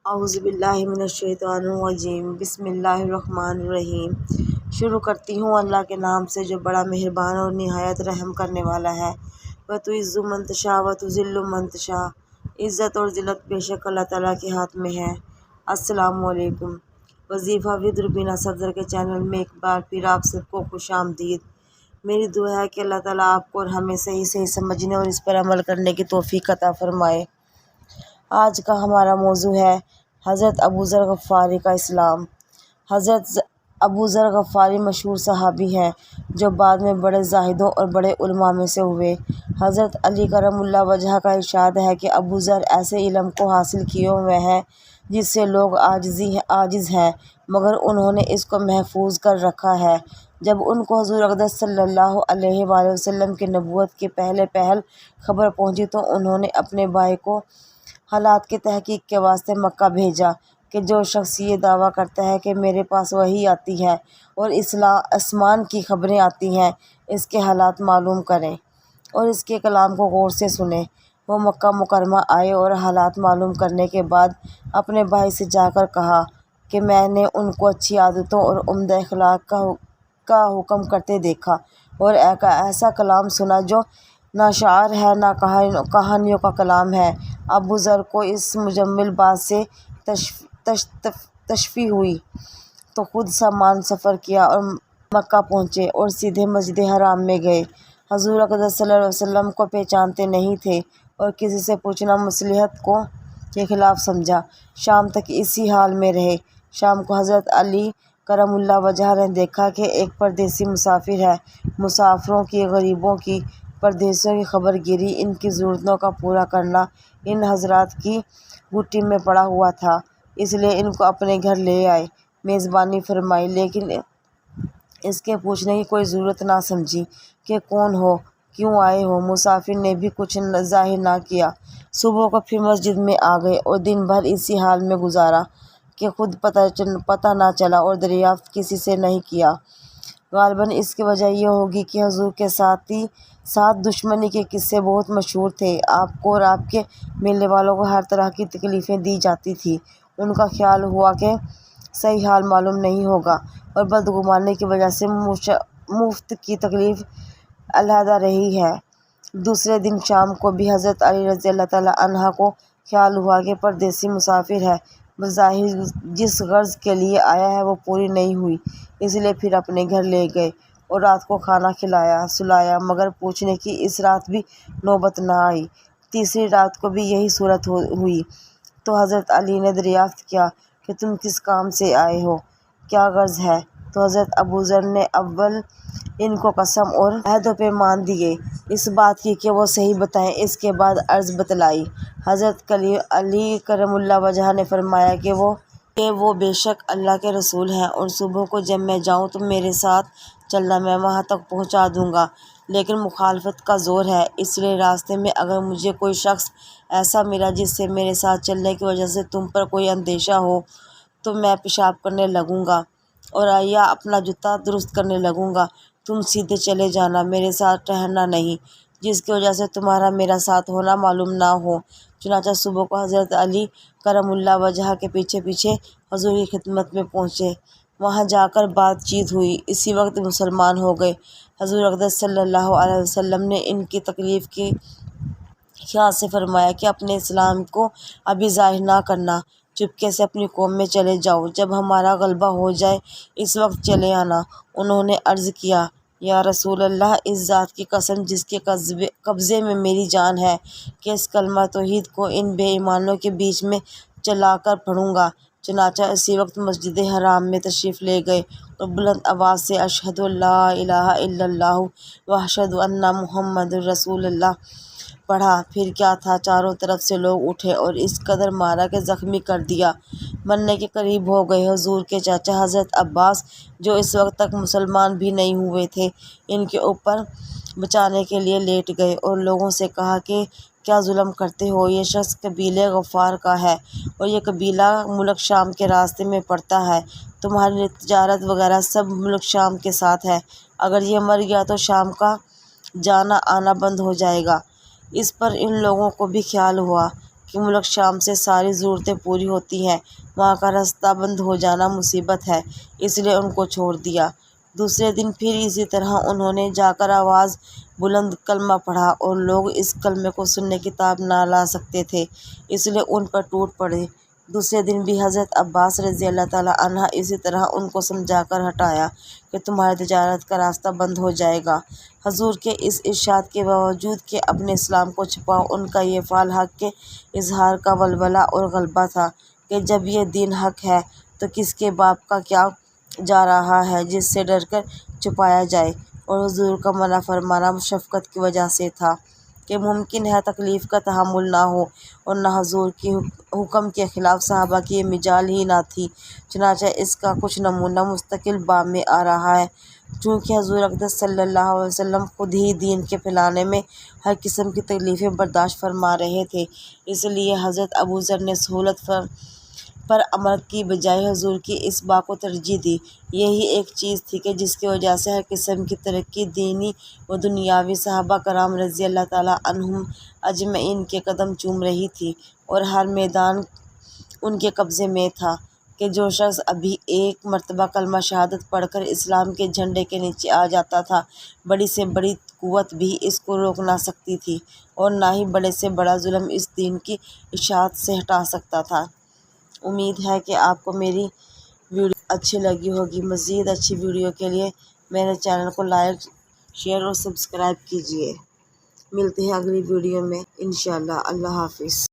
اعوذ باللہ من الشیطان الرجیم، بسم اللہ الرحمن الرحیم۔ شروع کرتی ہوں اللہ کے نام سے جو بڑا مہربان اور نہایت رحم کرنے والا ہے۔ وَتُعِزُّ مَن تَشَاءُ وَتُذِلُّ مَن تَشَاءُ۔ عزت اور ذلت بے شک اللہ تعالیٰ کے ہاتھ میں ہے۔ السلام علیکم۔ وظیفہ ود ربینہ صفدر کے چینل میں ایک بار پھر آپ سب کو خوش آمدید۔ میری دعا ہے کہ اللہ تعالیٰ آپ کو اور ہمیں صحیح سمجھنے اور اس پر عمل کرنے کی توفیق عطا فرمائے۔ آج کا ہمارا موضوع ہے حضرت ابو ذر غفاری کا اسلام۔ حضرت ابو ذر غفاری مشہور صحابی ہیں جو بعد میں بڑے زاہدوں اور بڑے علماء میں سے ہوئے۔ حضرت علی کرم اللہ وجہہ کا ارشاد ہے کہ ابو ذر ایسے علم کو حاصل کیے ہوئے ہیں جس سے لوگ عاجز ہیں، مگر انہوں نے اس کو محفوظ کر رکھا ہے۔ جب ان کو حضور اقدس صلی اللہ علیہ وآلہ وسلم کی نبوت کی پہل خبر پہنچی تو انہوں نے اپنے بھائی کو حالات کی تحقیق کے واسطے مکہ بھیجا کہ جو شخص یہ دعویٰ کرتا ہے کہ میرے پاس وحی آتی ہے اور آسمان کی خبریں آتی ہیں، اس کے حالات معلوم کریں اور اس کے کلام کو غور سے سنیں۔ وہ مکہ مکرمہ آئے اور حالات معلوم کرنے کے بعد اپنے بھائی سے جا کر کہا کہ میں نے ان کو اچھی عادتوں اور عمدہ اخلاق کا حکم کرتے دیکھا اور ایسا کلام سنا جو نہ شعر ہے نہ کہانیوں کا کلام ہے۔ ابو ذر کو اس مجمل بات سے تشفی ہوئی تو خود سامان سفر کیا اور مکہ پہنچے اور سیدھے مسجد حرام میں گئے۔ حضور اقدس صلی اللہ علیہ وسلم کو پہچانتے نہیں تھے اور کسی سے پوچھنا مصلحت کے خلاف سمجھا۔ شام تک اسی حال میں رہے۔ شام کو حضرت علی کرم اللہ وجہہ نے دیکھا کہ ایک پردیسی مسافر ہے۔ مسافروں کی، غریبوں کی، پردیسیوں کی خبر گیری، ان کی ضرورتوں کا پورا کرنا ان حضرات کی گھٹی میں پڑا ہوا تھا، اس لیے ان کو اپنے گھر لے آئے، میزبانی فرمائی، لیکن اس کے پوچھنے کی کوئی ضرورت نہ سمجھی کہ کون ہو، کیوں آئے ہو۔ مسافر نے بھی کچھ ظاہر نہ کیا۔ صبح کو پھر مسجد میں آ گئے اور دن بھر اسی حال میں گزارا کہ خود پتہ نہ چلا اور دریافت کسی سے نہیں کیا۔ غالباً اس کی وجہ یہ ہوگی کہ حضور کے ساتھ دشمنی کے قصے بہت مشہور تھے۔ آپ کو اور آپ کے ملنے والوں کو ہر طرح کی تکلیفیں دی جاتی تھیں۔ ان کا خیال ہوا کہ صحیح حال معلوم نہیں ہوگا اور بدگمانی کی وجہ سے مفت کی تکلیف علیحدہ رہی ہے۔ دوسرے دن شام کو بھی حضرت علی رضی اللہ تعالیٰ عنہ کو خیال ہوا کہ پردیسی مسافر ہے، بظاہر جس غرض کے لیے آیا ہے وہ پوری نہیں ہوئی، اس لیے پھر اپنے گھر لے گئے اور رات کو کھانا کھلایا، سلایا، مگر پوچھنے کی اس رات بھی نوبت نہ آئی۔ تیسری رات کو بھی یہی صورت ہوئی تو حضرت علی نے دریافت کیا کہ تم کس کام سے آئے ہو، کیا غرض ہے؟ تو حضرت ابو ذر نے اول ان کو قسم اور عہد و پیمان دیے اس بات کی کہ وہ صحیح بتائیں، اس کے بعد عرض بتلائی۔ حضرت علی کرم اللہ وجہہ نے فرمایا کہ وہ بے شک اللہ کے رسول ہیں اور صبح کو جب میں جاؤں تو میرے ساتھ چلنا، میں وہاں تک پہنچا دوں گا، لیکن مخالفت کا زور ہے، اس لیے راستے میں اگر مجھے کوئی شخص ایسا ملا جس سے میرے ساتھ چلنے کی وجہ سے تم پر کوئی اندیشہ ہو تو میں پیشاب کرنے لگوں گا اور یا اپنا جوتا درست کرنے لگوں گا، تم سیدھے چلے جانا، میرے ساتھ ٹہرنا نہیں، جس کی وجہ سے تمہارا میرا ساتھ ہونا معلوم نہ ہو۔ چنانچہ صبح کو حضرت علی کرم اللہ وجہہ کے پیچھے پیچھے حضور کی خدمت میں پہنچے۔ وہاں جا کر بات چیت ہوئی، اسی وقت مسلمان ہو گئے۔ حضور اقدس صلی اللہ علیہ وسلم نے ان کی تکلیف کے خیال سے فرمایا کہ اپنے اسلام کو ابھی ظاہر نہ کرنا، چپکے سے اپنی قوم میں چلے جاؤ، جب ہمارا غلبہ ہو جائے اس وقت چلے آنا۔ انہوں نے عرض کیا، یا رسول اللہ، اس ذات کی قسم جس کے قبضے میں میری جان ہے کہ اس کلمہ توحید کو ان بے ایمانوں کے بیچ میں چلا کر پڑھوں گا۔ چنانچہ اسی وقت مسجد حرام میں تشریف لے گئے اور بلند آواز سے اشہد ان لا الہ الا اللہ و اشہد ان محمد رسول اللہ پڑھا۔ پھر کیا تھا، چاروں طرف سے لوگ اٹھے اور اس قدر مارا کہ زخمی کر دیا، مرنے کے قریب ہو گئے۔ حضور کے چاچا حضرت عباس جو اس وقت تک مسلمان بھی نہیں ہوئے تھے، ان کے اوپر بچانے کے لیے لیٹ گئے اور لوگوں سے کہا کہ کیا ظلم کرتے ہو، یہ شخص قبیلے غفار کا ہے اور یہ قبیلہ ملک شام کے راستے میں پڑتا ہے، تمہاری تجارت وغیرہ سب ملک شام کے ساتھ ہے، اگر یہ مر گیا تو شام کا جانا آنا بند ہو جائے گا۔ اس پر ان لوگوں کو بھی خیال ہوا کہ ملک شام سے ساری ضرورتیں پوری ہوتی ہیں، وہاں کا راستہ بند ہو جانا مصیبت ہے، اس لیے ان کو چھوڑ دیا۔ دوسرے دن پھر اسی طرح انہوں نے جا کر آواز بلند کلمہ پڑھا، اور لوگ اس کلمے کو سننے کی تاب نہ لا سکتے تھے، اس لیے ان پر ٹوٹ پڑے۔ دوسرے دن بھی حضرت عباس رضی اللہ تعالیٰ عنہ اسی طرح ان کو سمجھا کر ہٹایا کہ تمہاری تجارت کا راستہ بند ہو جائے گا۔ حضور کے اس ارشاد کے باوجود کہ اپنے اسلام کو چھپاؤ، ان کا یہ فعل حق کے اظہار کا ولولہ اور غلبہ تھا کہ جب یہ دین حق ہے تو کس کے باپ کا کیا جا رہا ہے جس سے ڈر کر چھپایا جائے، اور حضور کا منع فرمانا شفقت کی وجہ سے تھا کہ ممکن ہے تکلیف کا تحمل نہ ہو، اور نہ حضور کی حکم کے خلاف صحابہ کی یہ مجال ہی نہ تھی۔ چنانچہ اس کا کچھ نمونہ مستقل باب میں آ رہا ہے۔ چونکہ حضور اقدس صلی اللہ علیہ وسلم خود ہی دین کے پھیلانے میں ہر قسم کی تکلیفیں برداشت فرما رہے تھے، اس لیے حضرت ابوذر نے سہولت پر عمل کی بجائے حضور کی اس بات کو ترجیح دی۔ یہی ایک چیز تھی کہ جس کی وجہ سے ہر قسم کی ترقی دینی و دنیاوی صحابہ کرام رضی اللہ تعالیٰ عنہم اجمعین کے قدم چوم رہی تھی، اور ہر میدان ان کے قبضے میں تھا کہ جو شخص ابھی ایک مرتبہ کلمہ شہادت پڑھ کر اسلام کے جھنڈے کے نیچے آ جاتا تھا، بڑی سے بڑی قوت بھی اس کو روک نہ سکتی تھی، اور نہ ہی بڑے سے بڑا ظلم اس دین کی اشاعت سے ہٹا سکتا تھا۔ امید ہے کہ آپ کو میری ویڈیو اچھی لگی ہوگی۔ مزید اچھی ویڈیو کے لیے میرے چینل کو لائک، شیئر اور سبسکرائب کیجیے۔ ملتے ہیں اگلی ویڈیو میں انشاءاللہ۔ اللہ حافظ۔